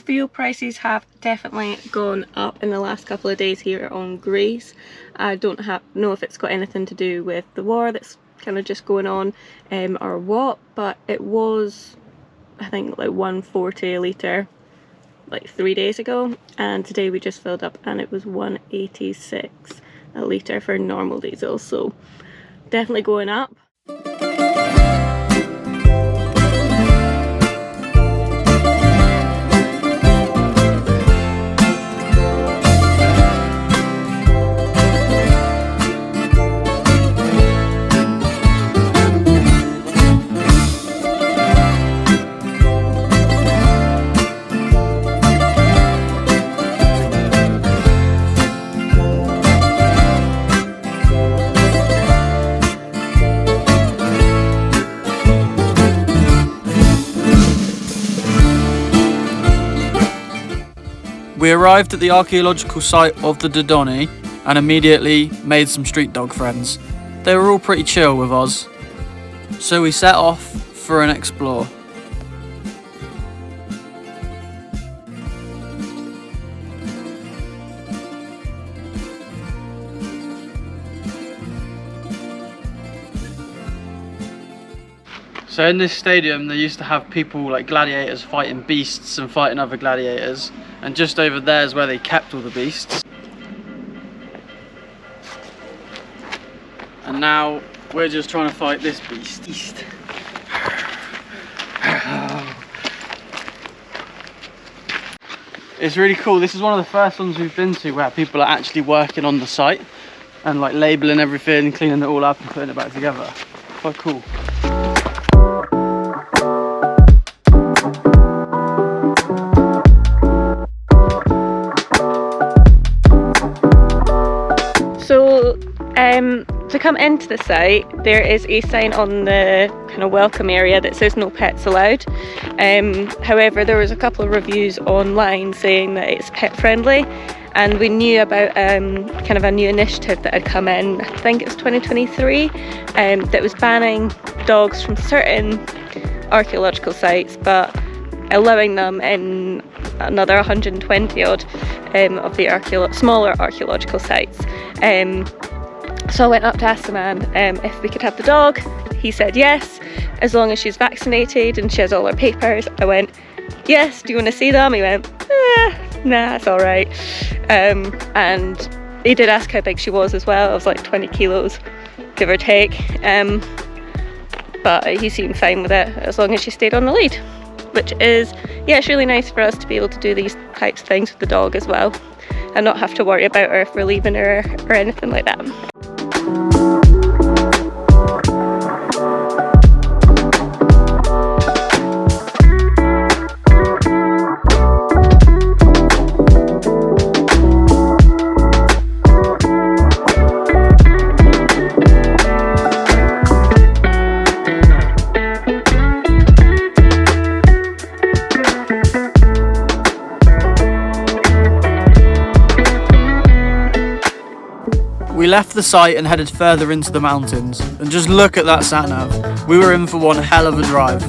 Fuel prices have definitely gone up in the last couple of days here on Greece. I don't know if it's got anything to do with the war that's kind of just going on or what, but it was, I think, like 140 a litre like 3 days ago, and today we just filled up and it was 186 a litre for normal diesel, so definitely going up. We arrived at the archaeological site of the Dodoni and immediately made some street dog friends. They were all pretty chill with us, so we set off for an explore. So in this stadium they used to have people like gladiators fighting beasts and fighting other gladiators, and just over there is where they kept all the beasts. And now we're just trying to fight this beast. It's really cool. This is one of the first ones we've been to where people are actually working on the site and like labelling everything, cleaning it all up and putting it back together. Quite cool. To come into the site, there is a sign on the kind of welcome area that says no pets allowed. However, there was a couple of reviews online saying that it's pet friendly, and we knew about kind of a new initiative that had come in, I think it was 2023, that was banning dogs from certain archaeological sites but allowing them in another 120 odd of the smaller archaeological sites. So I went up to ask the man if we could have the dog. He said yes, as long as she's vaccinated and she has all her papers. I went, yes, do you want to see them? He went, nah, it's alright. And he did ask how big she was as well. I was like 20 kilos, give or take. But he seemed fine with it as long as she stayed on the lead. Which is, yeah, it's really nice for us to be able to do these types of things with the dog as well, and not have to worry about her if we're leaving her or anything like that. We left the site and headed further into the mountains, and just look at that sat-nav. We were in for one hell of a drive.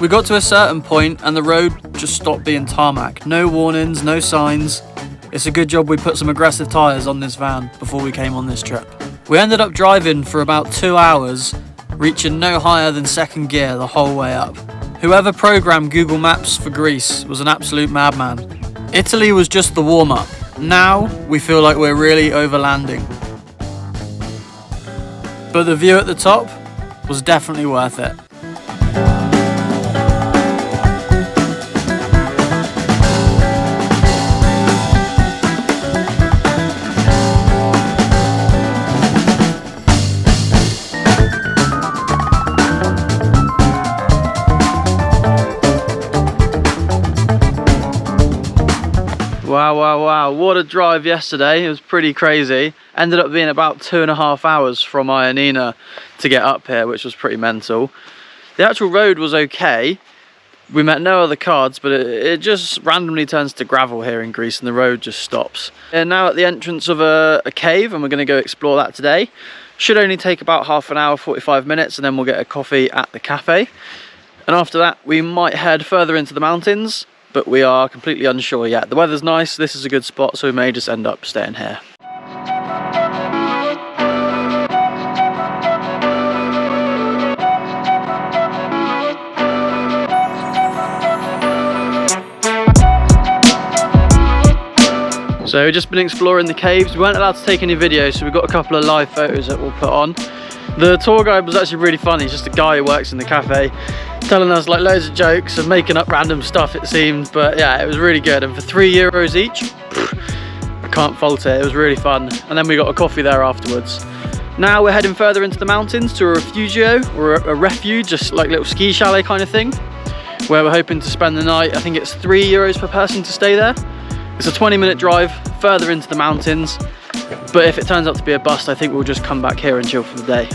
We got to a certain point and the road just stopped being tarmac. No warnings, no signs. It's a good job we put some aggressive tyres on this van before we came on this trip. We ended up driving for about 2 hours, reaching no higher than second gear the whole way up. Whoever programmed Google Maps for Greece was an absolute madman. Italy was just the warm-up. Now we feel like we're really overlanding. But the view at the top was definitely worth it. Wow, wow, wow. What a drive yesterday. It was pretty crazy. Ended up being about 2.5 hours from Ioannina to get up here, which was pretty mental. The actual road was okay. We met no other cards, but it just randomly turns to gravel here in Greece and the road just stops. We're now at the entrance of a cave and we're going to go explore that today. Should only take about half an hour, 45 minutes, and then we'll get a coffee at the cafe. And after that, we might head further into the mountains, but we are completely unsure yet. The weather's nice, this is a good spot, so we may just end up staying here. So we've just been exploring the caves. We weren't allowed to take any videos, so we've got a couple of live photos that we'll put on. The tour guide was actually really funny. He's just a guy who works in the cafe, telling us like loads of jokes and making up random stuff, it seemed. But yeah, it was really good. And for €3 each, I can't fault it. It was really fun. And then we got a coffee there afterwards. Now we're heading further into the mountains to a refugio, or a refuge, just like a little ski chalet kind of thing, where we're hoping to spend the night. I think it's €3 per person to stay there. It's a 20-minute drive further into the mountains, but if it turns out to be a bust, I think we'll just come back here and chill for the day.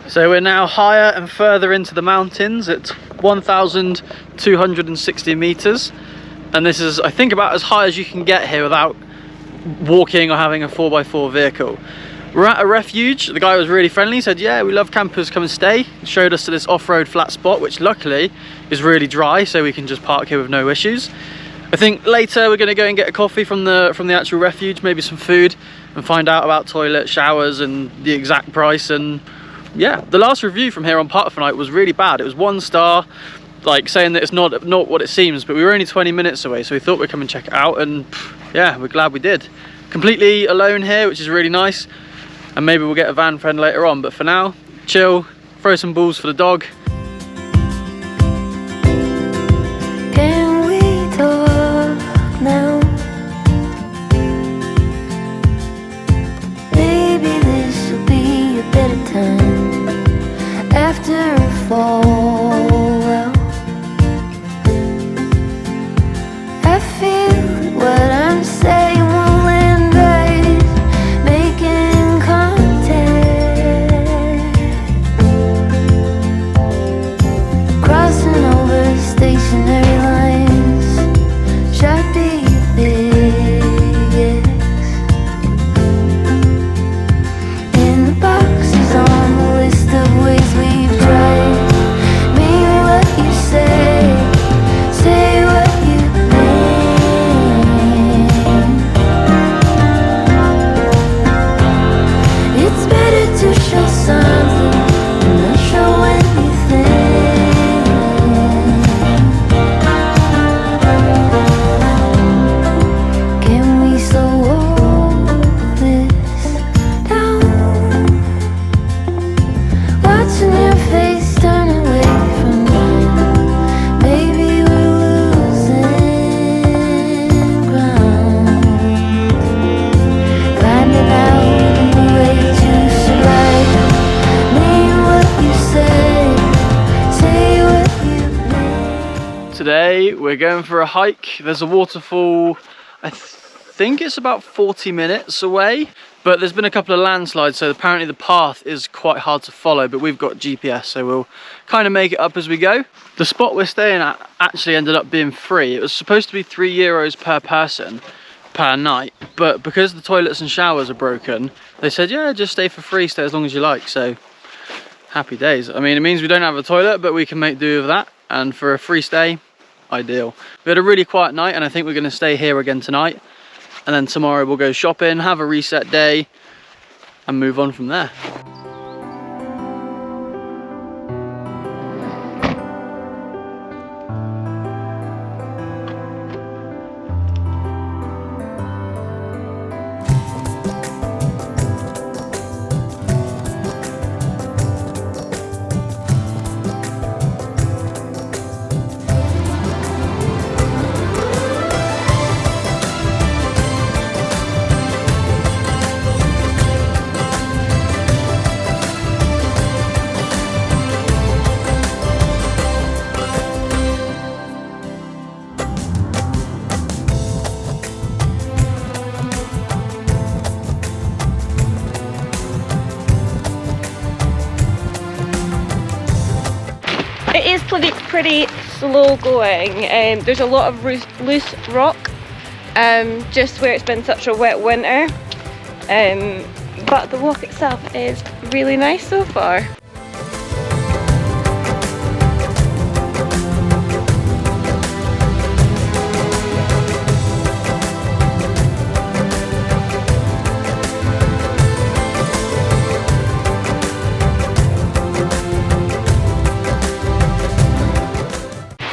So we're now higher and further into the mountains at 1,260 meters, and this is, I think, about as high as you can get here without walking or having a 4x4 vehicle. We're at a refuge. The guy was really friendly, said, yeah, we love campers, come and stay. He showed us to this off-road flat spot, which luckily is really dry, so we can just park here with no issues. I think later we're going to go and get a coffee from the actual refuge, maybe some food, and find out about toilet, showers, and the exact price. And yeah, the last review from here on Parthenaite was really bad. It was 1 star, like saying that it's not what it seems, but we were only 20 minutes away, so we thought we'd come and check it out, and yeah, we're glad we did. Completely alone here, which is really nice, and maybe we'll get a van friend later on, but for now, chill, throw some balls for the dog. Can we talk now? Maybe this will be a better time after a fall. I feel what I'm saying will end right, making contact. today we're going for a hike. There's a waterfall, I think it's about 40 minutes away, but there's been a couple of landslides, so apparently the path is quite hard to follow, but we've got GPS, so we'll kind of make it up as we go. The spot we're staying at actually ended up being free. It was supposed to be €3 per person per night, but because the toilets and showers are broken, they said, yeah, just stay for free, stay as long as you like. So happy days. I mean, it means we don't have a toilet, but we can make do with that, and for a free stay, ideal. We had a really quiet night, and I think we're going to stay here again tonight, and then tomorrow we'll go shopping, have a reset day, and move on from there. It is pretty slow going. There's a lot of loose rock, just where it's been such a wet winter. But the walk itself is really nice so far.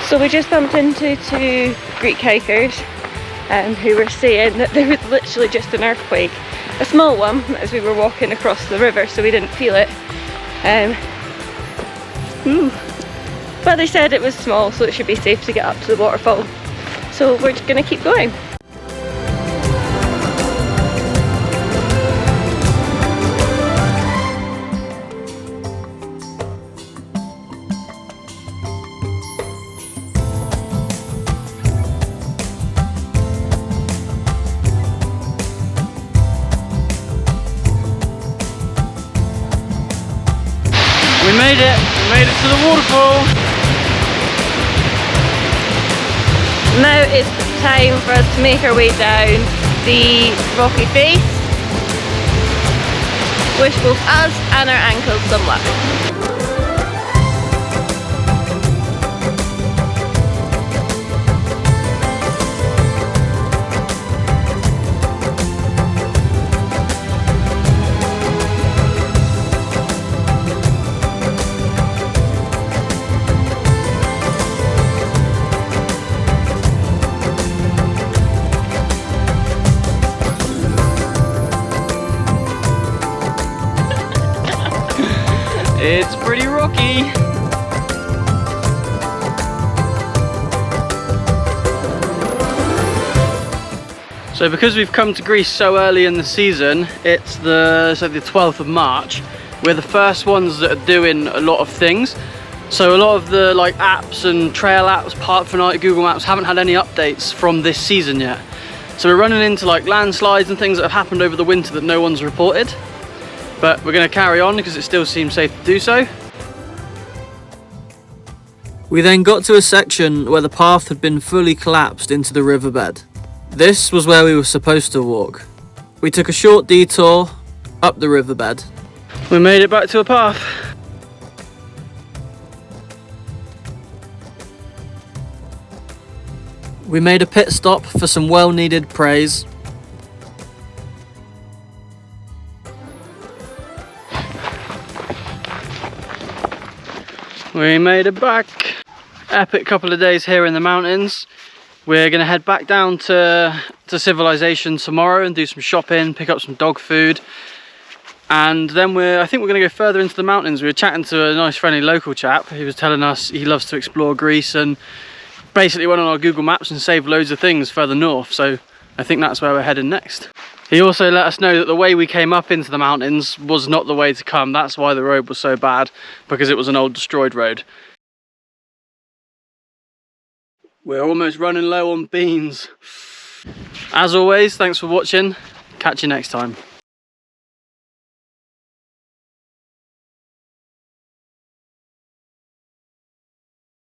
So we just bumped into two Greek hikers who were saying that there was literally just an earthquake, a small one, as we were walking across the river, so we didn't feel it. But they said it was small, so it should be safe to get up to the waterfall. So we're just going to keep going. We made it to the waterfall. Now it's time for us to make our way down the rocky face, wish both us and our ankles some luck. It's pretty rocky. So because we've come to Greece so early in the season, it's the 12th of March, we're the first ones that are doing a lot of things. So a lot of the apps and trail apps, Park for Night, Google Maps haven't had any updates from this season yet. So we're running into landslides and things that have happened over the winter that no one's reported. But we're going to carry on because it still seems safe to do so. We then got to a section where the path had been fully collapsed into the riverbed. This was where we were supposed to walk. We took a short detour up the riverbed. We made it back to a path. We made a pit stop for some well-needed praise. We made it back. Epic couple of days here in the mountains. We're gonna head back down to Civilization tomorrow and do some shopping, pick up some dog food. And then I think we're gonna go further into the mountains. We were chatting to a nice friendly local chap. He was telling us he loves to explore Greece and basically went on our Google Maps and saved loads of things further north. So I think that's where we're heading next. He also let us know that the way we came up into the mountains was not the way to come. That's why the road was so bad, because it was an old destroyed road. We're almost running low on beans. As always, thanks for watching. Catch you next time.